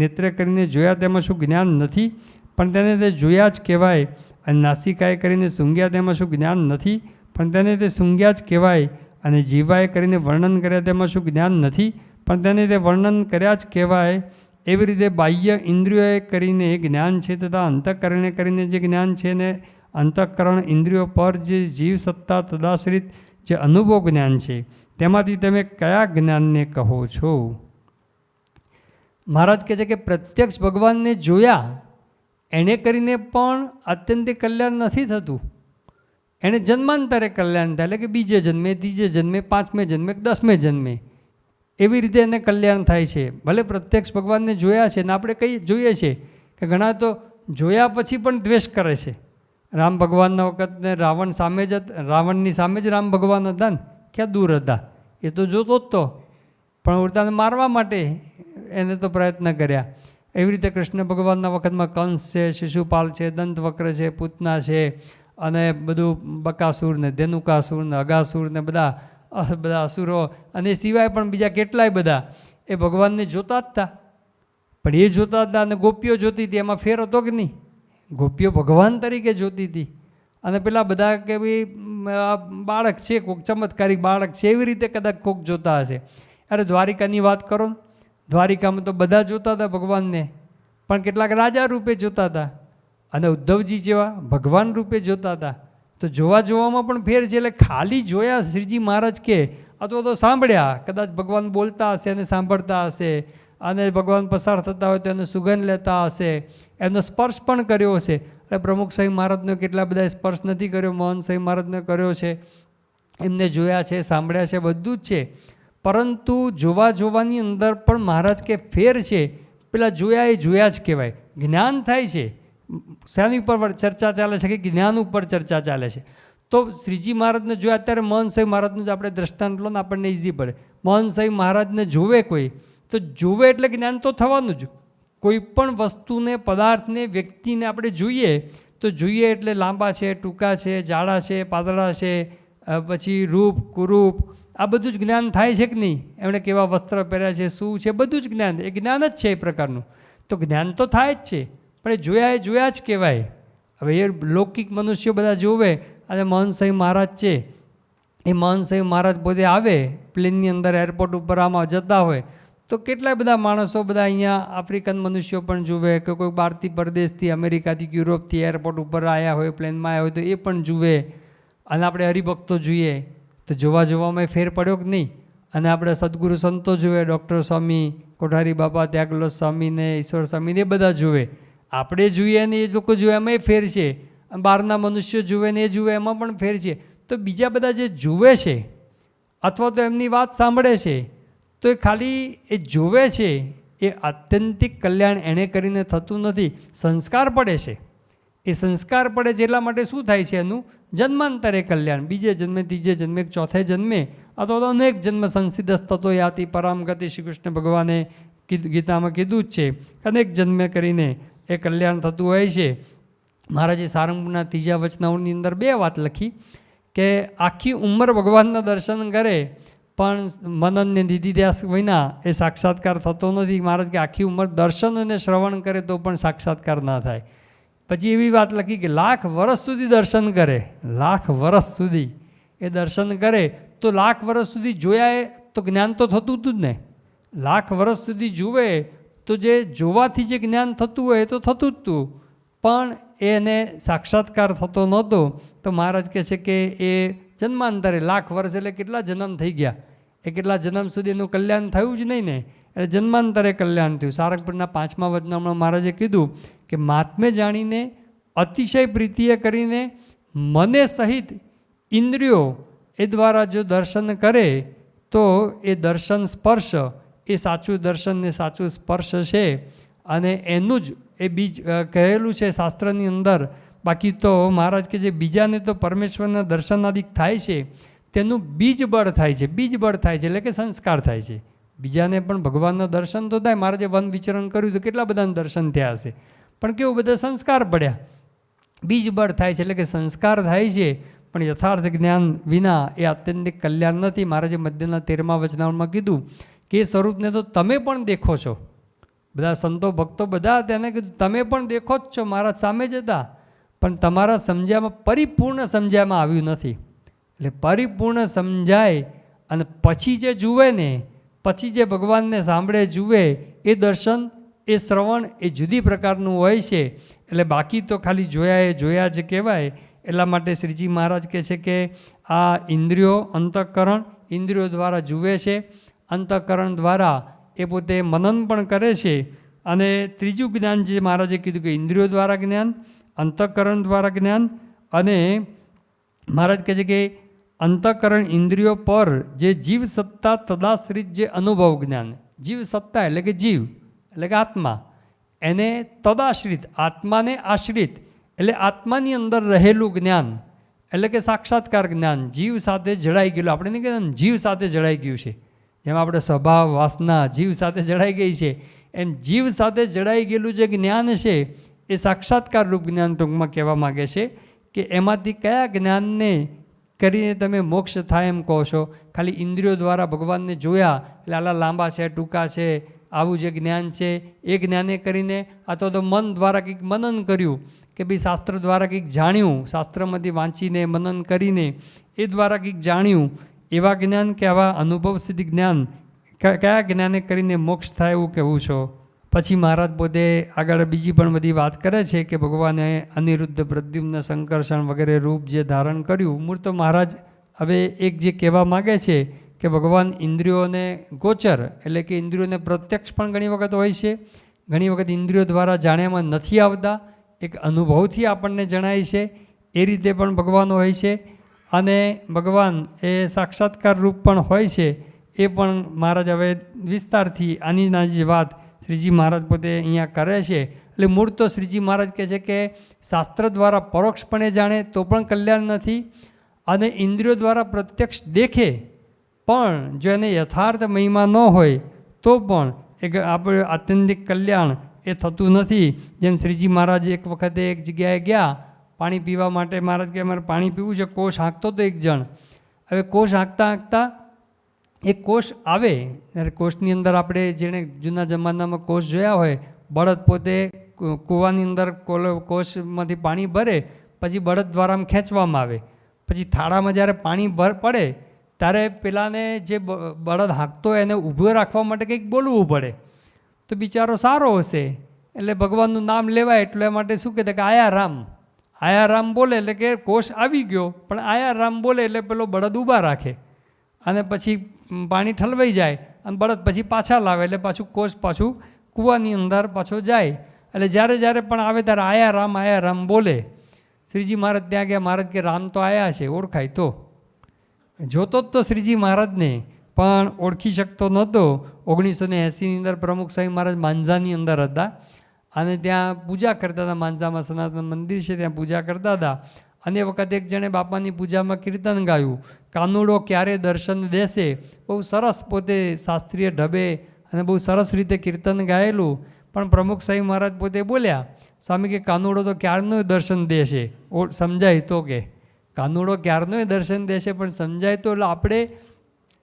S1: નેત્રે કરીને જોયા તેમાં શું જ્ઞાન નથી, પણ તેને તે જોયા જ કહેવાય. અને નાસિકાએ કરીને સૂંઘ્યા તેમાં શું જ્ઞાન નથી, પણ તેને તે સૂંઘ્યા જ કહેવાય. અને જીવાએ કરીને વર્ણન કર્યા તેમાં શું જ્ઞાન નથી, પણ તેને તે વર્ણન કર્યા જ કહેવાય. એવી રીતે બાહ્ય ઇન્દ્રિયોએ કરીને જ્ઞાન છે, તથા અંતઃકરણે કરીને જે જ્ઞાન છે ને અંતઃકરણ ઇન્દ્રિયો પર જે જીવ સત્તા તદાશ્રિત જે અનુભવ જ્ઞાન છે તેમાંથી તમે કયા જ્ઞાનને કહો છો? મહારાજ કહે છે કે પ્રત્યક્ષ ભગવાનને જોયા એને કરીને પણ આત્યંતિક કલ્યાણ નથી થતું. એને જન્માંતરે કલ્યાણ થાય, એટલે કે બીજે જન્મે, ત્રીજે જન્મે, 5મે જન્મે, 10મે જન્મે, એવી રીતે એને કલ્યાણ થાય છે. ભલે પ્રત્યક્ષ ભગવાનને જોયા છે ને આપણે કઈ જોઈએ છીએ કે ઘણા તો જોયા પછી પણ દ્વેષ કરે છે. રામ ભગવાનના વખતને રાવણની સામે જ રામ ભગવાન હતા ને, ક્યાં દૂર હતા, એ તો જોતો જ તો, પણ ઉડતાને મારવા માટે એને તો પ્રયત્ન કર્યા. એવી રીતે કૃષ્ણ ભગવાનના વખતમાં કંસ છે, શિશુપાલ છે, દંતવક્ર છે, પૂતના છે, અને બધું બકાસુર ને ધેનુકાસુર ને અગાસુર ને બધા અસુરો, અને સિવાય પણ બીજા કેટલાય બધા એ ભગવાનને જોતા જ હતા. પણ એ જોતા હતા અને ગોપીઓ જોતી હતી, એમાં ફેર હતો કે નહીં? ગોપીઓ ભગવાન તરીકે જોતી હતી, અને પેલા બધા કે ભાઈ બાળક છે, કોઈક ચમત્કારિક બાળક છે, એવી રીતે કદાચ કોઈક જોતા હશે. અરે દ્વારિકાની વાત કરો ને, દ્વારિકામાં તો બધા જોતા હતા ભગવાનને, પણ કેટલાક રાજા રૂપે જોતા હતા, અને ઉદ્ધવજી જેવા ભગવાન રૂપે જોતા હતા. તો જોવામાં પણ ફેર છે. એટલે ખાલી જોયા શ્રીજી મહારાજ કે, અથવા તો સાંભળ્યા, કદાચ ભગવાન બોલતા હશે અને સાંભળતા હશે, અને ભગવાન પસાર થતા હોય તો એનો સુગંધ લેતા હશે, એમનો સ્પર્શ પણ કર્યો હશે. એટલે પ્રમુખ સાહેબ મહારાજનો કેટલા બધા સ્પર્શ નથી કર્યો, મોહન સાહેબ મહારાજનો કર્યો છે, એમને જોયા છે, સાંભળ્યા છે, બધું જ છે. પરંતુ જોવાની અંદર પણ મહારાજ કે ફેર છે. પેલા જોયા એ જોયા જ કહેવાય. જ્ઞાન થાય છે. શાની ઉપર ચર્ચા ચાલે છે? કે જ્ઞાન ઉપર ચર્ચા ચાલે છે. તો શ્રીજી મહારાજને જોયા, અત્યારે મોહન સાહેબ મહારાજનું જ આપણે દ્રષ્ટાંત લો ને, આપણને ઇઝી પડે. મોહન સાહેબ મહારાજને જોવે કોઈ, તો જોવે એટલે જ્ઞાન તો થવાનું જ. કોઈ પણ વસ્તુને, પદાર્થને, વ્યક્તિને આપણે જોઈએ તો જોઈએ એટલે લાંબા છે, ટૂંકા છે, જાડા છે, પાતળા છે, પછી રૂપ, કુરૂપ, આ બધું જ જ્ઞાન થાય છે કે નહીં? એમણે કેવા વસ્ત્ર પહેર્યા છે, શું છે, બધું જ જ્ઞાન, એ જ્ઞાન જ છે એ પ્રકારનું. તો જ્ઞાન તો થાય જ છે, પણ એ જોયા જ કહેવાય. હવે એ લૌકિક મનુષ્યો બધા જોવે, અને મોહન સાહેબ મહારાજ છે, એ મોહન સાહેબ મહારાજ પોતે આવે પ્લેનની અંદર, એરપોર્ટ ઉપર આમાં જતા હોય, તો કેટલાય બધા માણસો, બધા અહીંયા આફ્રિકન મનુષ્યો પણ જુએ, કે કોઈ બહારથી પરદેશથી, અમેરિકાથી, યુરોપથી એરપોર્ટ ઉપર આવ્યા હોય, પ્લેનમાં આવ્યા હોય તો એ પણ જુએ. અને આપણે હરિભક્તો જોઈએ તો જોવામાં ફેર પડ્યો કે નહીં? અને આપણે સદગુરુ સંતો જુએ, ડૉક્ટર સ્વામી, કોઠારી બાપા, ત્યાગલો સ્વામીને, ઈશ્વર સ્વામીને, એ બધા જુએ. આપણે જોઈએ ને એ લોકો જુએ, એમાં એ ફેર છે. બહારના મનુષ્યો જુએ ને એ જુએ, એમાં પણ ફેર છે. તો બીજા બધા જે જુએ છે અથવા તો એમની વાત સાંભળે છે, તો એ ખાલી એ જુએ છે, એ આત્યંતિક કલ્યાણ એણે કરીને થતું નથી. સંસ્કાર પડે છે. એ સંસ્કાર પડે છે એટલા માટે શું થાય છે? એનું જન્માંતરે કલ્યાણ. બીજે જન્મે, ત્રીજે જન્મે, ચોથે જન્મે, અથવા તો અનેક જન્મ સંસિદ્ધ તત્વો યાતિ પરામ ગતિ, શ્રી કૃષ્ણ ભગવાને ગીતામાં કીધું જ છે. અનેક જન્મે કરીને એ કલ્યાણ થતું હોય છે. મહારાજે સારંગપુરના 3જા વચનાવળની અંદર 2 વાત લખી કે આખી ઉંમર ભગવાનના દર્શન કરે પણ મનનને નિધિધ્યાસ વિના એ સાક્ષાત્કાર થતો નથી. મહારાજ કે આખી ઉંમર દર્શન અને શ્રવણ કરે તો પણ સાક્ષાત્કાર ના થાય. પછી એવી વાત લખી કે 1,00,000 વર્ષ સુધી દર્શન કરે, 1,00,000 વર્ષ સુધી એ દર્શન કરે, તો 1,00,000 વર્ષ સુધી જોયા એ તો જ્ઞાન તો થતું હતું જ ને. 1,00,000 વર્ષ સુધી જુએ તો જે જોવાથી જે જ્ઞાન થતું હોય એ તો થતું જ હતું, પણ એને સાક્ષાત્કાર થતો નહોતો. તો મહારાજ કહે છે કે એ જન્માંતરે 1,00,000 વર્ષ એટલે કેટલા જન્મ થઈ ગયા? એ કેટલા જન્મ સુધી એનું કલ્યાણ થયું જ નહીં ને, એટલે જન્માંતરે કલ્યાણ થયું. સારંગપુરના 5મા વચનામૃતમાં મહારાજે કીધું કે મહાત્મે જાણીને અતિશય પ્રીતિએ કરીને મને સહિત ઇન્દ્રિયો એ દ્વારા જો દર્શન કરે તો એ દર્શન સ્પર્શ એ સાચું દર્શન ને સાચું સ્પર્શ છે. અને એનું જ એ બીજ કહેલું છે શાસ્ત્રની અંદર. બાકી તો મહારાજ કે જે બીજાને તો પરમેશ્વરના દર્શનાદિક થાય છે તેનું બીજ બળ થાય છે. બીજ બળ થાય છે એટલે કે સંસ્કાર થાય છે. બીજાને પણ ભગવાનના દર્શન તો થાય. મહારાજે વન વિચરણ કર્યું તો કેટલા બધાના દર્શન થયા હશે, પણ કેવું બધા સંસ્કાર પડ્યા. બીજ બળ થાય છે એટલે કે સંસ્કાર થાય છે, પણ યથાર્થ જ્ઞાન વિના એ આત્યંતિક કલ્યાણ નથી. મહારાજે મધ્યના 13મા વચનામૃતમાં કીધું કે એ સ્વરૂપને તો તમે પણ દેખો છો. બધા સંતો ભક્તો બધા તેને કીધું તમે પણ દેખો જ છો, મહારાજ સામે જ હતા, પણ તમારા સમજ્યામાં પરિપૂર્ણ સમજ્યામાં આવ્યું નથી. એટલે પરિપૂર્ણ સમજાય અને પછી જે જુએ ને, પછી જે ભગવાનને સાંભળે જુએ એ દર્શન, એ શ્રવણ એ જુદી પ્રકારનું હોય છે. એટલે બાકી તો ખાલી જોયા જ કહેવાય. એટલા માટે શ્રીજી મહારાજ કહે છે કે આ ઇન્દ્રિયો, અંતઃકરણ ઇન્દ્રિયો દ્વારા જુએ છે, અંતઃકરણ દ્વારા એ પોતે મનન પણ કરે છે. અને ત્રીજું જ્ઞાન જે મહારાજે કીધું કે ઇન્દ્રિયો દ્વારા જ્ઞાન, અંતઃકરણ દ્વારા જ્ઞાન, અને મહારાજ કહે છે કે અંતઃકરણ ઇન્દ્રિયો પર જે જીવ સત્તા તદાશ્રિત જે અનુભવ જ્ઞાન, જીવ સત્તા એટલે કે જીવ એટલે કે આત્મા, એને તદાશ્રિત આત્માને આશ્રિત એટલે આત્માની અંદર રહેલું જ્ઞાન એટલે કે સાક્ષાત્કાર જ્ઞાન, જીવ સાથે જડાઈ ગયેલું. આપણે નહીં કહેતા જીવ સાથે જડાઈ ગયું છે, જેમ આપણે સ્વભાવ વાસના જીવ સાથે જડાઈ ગઈ છે, એમ જીવ સાથે જડાઈ ગયેલું જે જ્ઞાન છે એ સાક્ષાત્કાર રૂપ જ્ઞાન ટૂંકમાં કહેવા માગે છે. કે એમાંથી કયા જ્ઞાનને કરીને તમે મોક્ષ થાય એમ કહો છો? ખાલી ઇન્દ્રિયો દ્વારા ભગવાનને જોયા એટલે આલા લાંબા છે, ટૂંકા છે, આવું જે જ્ઞાન છે એ જ્ઞાને કરીને, અથવા તો મન દ્વારા કંઈક મનન કર્યું કે ભાઈ શાસ્ત્ર દ્વારા કંઈક જાણ્યું, શાસ્ત્રમાંથી વાંચીને મનન કરીને એ દ્વારા કંઈક જાણ્યું, એવા જ્ઞાન કે આવા અનુભવ સિદ્ધ જ્ઞાન કયા જ્ઞાને કરીને મોક્ષ થાય એવું કહેવું છો? પછી મહારાજ પોતે આગળ બીજી પણ બધી વાત કરે છે કે ભગવાને અનિરુદ્ધ, પ્રદ્યુમ્ન, સંકર્ષણ વગેરે રૂપ જે ધારણ કર્યું. મૂળ તો મહારાજ હવે એક જે કહેવા માગે છે કે ભગવાન ઇન્દ્રિયોને ગોચર એટલે કે ઇન્દ્રિયોને પ્રત્યક્ષ પણ ઘણી વખત હોય છે, ઘણી વખત ઇન્દ્રિયો દ્વારા જાણ્યામાં નથી આવતા, એક અનુભવથી આપણને જણાય છે, એ રીતે પણ ભગવાન હોય છે. અને ભગવાન એ સાક્ષાત્કાર રૂપ પણ હોય છે. એ પણ મહારાજ હવે વિસ્તારથી આની જે વાત શ્રીજી મહારાજ પોતે અહીંયા કરે છે. એટલે મૂળ તો શ્રીજી મહારાજ કહે છે કે શાસ્ત્ર દ્વારા પરોક્ષપણે જાણે તો પણ કલ્યાણ નથી, અને ઇન્દ્રિયો દ્વારા પ્રત્યક્ષ દેખે પણ જો એને યથાર્થ મહિમા ન હોય તો પણ એક આપણે આત્યંતિક કલ્યાણ એ થતું નથી. જેમ શ્રીજી મહારાજ એક વખતે એક જગ્યાએ ગયા પાણી પીવા માટે. મહારાજ કે અમારે પાણી પીવું છે. કોષ હાંકતો તો એક જણ. હવે કોષ હાંકતા એક કોષ આવે ત્યારે કોષની અંદર આપણે જેણે જૂના જમાનામાં કોષ જોયા હોય, બળદ પોતે કૂવાની અંદર કોષમાંથી પાણી ભરે, પછી બળદ દ્વારા આમ ખેંચવામાં આવે, પછી થાળામાં જ્યારે પાણી પડે ત્યારે પેલાને જે બળદ હાંકતો હોય એને ઊભો રાખવા માટે કંઈક બોલવું પડે. તો બિચારો સારો હશે એટલે ભગવાનનું નામ લેવાય, એટલે માટે શું કહેતા કે આયા રામ, આયા રામ બોલે એટલે કે કોષ આવી ગયો, પણ આયા રામ બોલે એટલે પેલો બળદ ઊભા રાખે અને પછી પાણી ઠલવાઈ જાય અને બળદ પછી પાછા લાવે એટલે પાછું કોષ પાછું કૂવાની અંદર પાછો જાય. એટલે જ્યારે પણ આવે ત્યારે આયા રામ બોલે. શ્રીજી મહારાજ ત્યાં ગયા. મહારાજ કે રામ તો આયા છે, ઓળખાય તો. જોતો જ તો શ્રીજી મહારાજને પણ ઓળખી શકતો નહોતો. 1980ની અંદર પ્રમુખ સ્વામી મહારાજ માંઝાની અંદર હતા અને ત્યાં પૂજા કરતા હતા. માંઝામાં સનાતન મંદિર છે, ત્યાં પૂજા કરતા હતા. અને એ વખતે એક જણે બાપાની પૂજામાં કીર્તન ગાયું, કાનુડો ક્યારે દર્શન દેશે. બહુ સરસ પોતે શાસ્ત્રીય ઢબે અને બહુ સરસ રીતે કીર્તન ગાયેલું. પણ પ્રમુખ સ્વામી મહારાજ પોતે બોલ્યા, સ્વામી કે કાનુડો તો ક્યારનું દર્શન દેશે, સમજાય તો કે કાનુડો ક્યારનું દર્શન દેશે, પણ સમજાય તો. એટલે આપણે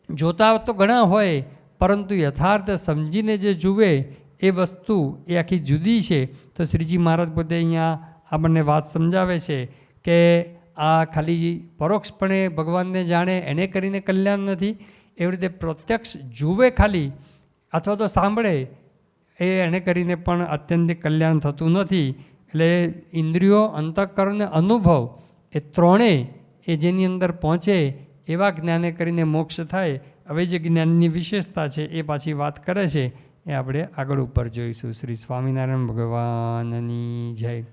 S1: જોતા તો ઘણા હોય, પરંતુ યથાર્થ સમજીને જે જુએ એ વસ્તુ એ આખી જુદી છે. તો શ્રીજી મહારાજ પોતે અહીંયા આપણને વાત સમજાવે છે કે આ ખાલી પરોક્ષપણે ભગવાનને જાણે એને કરીને કલ્યાણ નથી, એવી રીતે પ્રત્યક્ષ જુએ ખાલી અથવા તો સાંભળે એને કરીને પણ અત્યંતિક કલ્યાણ થતું નથી. એટલે ઇન્દ્રિયો, અંતઃકરણ અને અનુભવ એ ત્રણેય એ જેની અંદર પહોંચે એવા જ્ઞાને કરીને મોક્ષ થાય. હવે જે જ્ઞાનની વિશેષતા છે એ પાછી વાત કરે છે, એ આપણે આગળ ઉપર જોઈશું. શ્રી સ્વામિનારાયણ ભગવાનની જય.